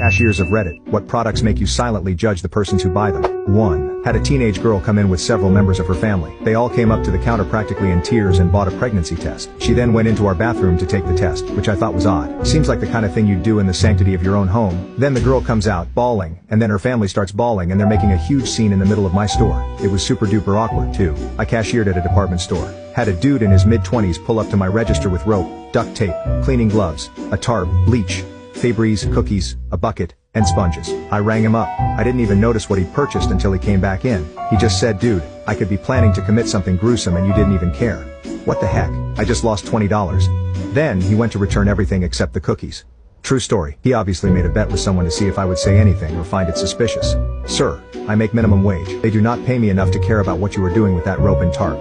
Cashiers of Reddit, what products make you silently judge the persons who buy them? 1. Had a teenage girl come in with several members of her family. They all came up to the counter practically in tears and bought a pregnancy test. She then went into our bathroom to take the test, which I thought was odd. Seems like the kind of thing you'd do in the sanctity of your own home. Then the girl comes out, bawling, and then her family starts bawling and they're making a huge scene in the middle of my store. It was super duper awkward. 2. I cashiered at a department store. Had a dude in his mid-20s pull up to my register with rope, duct tape, cleaning gloves, a tarp, bleach, Febreze, cookies, a bucket, and sponges. I rang him up. I didn't even notice what he'd purchased until he came back in. He just said, "Dude, I could be planning to commit something gruesome and you didn't even care." What the heck? I just lost $20. Then, he went to return everything except the cookies. True story. He obviously made a bet with someone to see if I would say anything or find it suspicious. Sir, I make minimum wage. They do not pay me enough to care about what you are doing with that rope and tarp.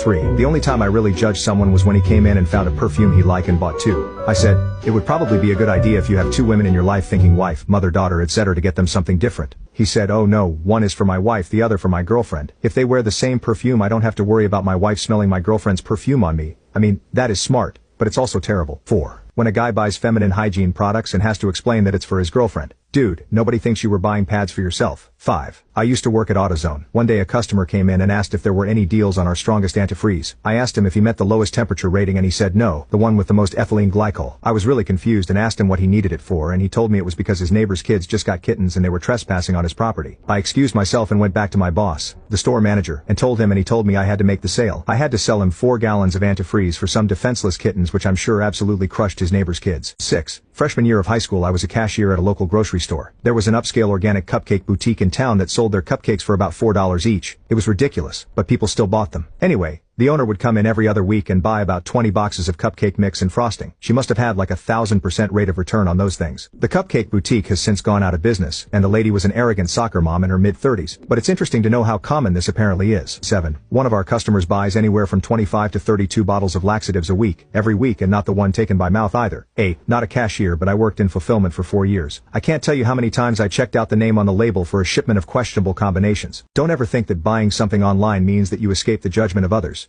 3. The only time I really judged someone was when he came in and found a perfume he liked and bought 2. I said, "It would probably be a good idea if you have 2 women in your life thinking wife, mother, daughter, etc. to get them something different." He said, "Oh no, one is for my wife, the other for my girlfriend. If they wear the same perfume I don't have to worry about my wife smelling my girlfriend's perfume on me." I mean, that is smart, but it's also terrible. 4. When a guy buys feminine hygiene products and has to explain that it's for his girlfriend. Dude, nobody thinks you were buying pads for yourself. 5. I used to work at AutoZone. One day a customer came in and asked if there were any deals on our strongest antifreeze. I asked him if he meant the lowest temperature rating and he said no, the one with the most ethylene glycol. I was really confused and asked him what he needed it for and he told me it was because his neighbor's kids just got kittens and they were trespassing on his property. I excused myself and went back to my boss, the store manager, and told him and he told me I had to make the sale. I had to sell him 4 gallons of antifreeze for some defenseless kittens which I'm sure absolutely crushed his neighbor's kids. 6. Freshman year of high school I was a cashier at a local grocery store. There was an upscale organic cupcake boutique in town that sold their cupcakes for about $4 each. It was ridiculous, but people still bought them. Anyway, the owner would come in every other week and buy about 20 boxes of cupcake mix and frosting. She must have had like 1,000% rate of return on those things. The cupcake boutique has since gone out of business, and the lady was an arrogant soccer mom in her mid-30s. But it's interesting to know how common this apparently is. 7. One of our customers buys anywhere from 25 to 32 bottles of laxatives a week, every week, and not the one taken by mouth either. 8. Not a cashier, but I worked in fulfillment for 4 years. I can't tell you how many times I checked out the name on the label for a shipment of questionable combinations. Don't ever think that buying something online means that you escape the judgment of others.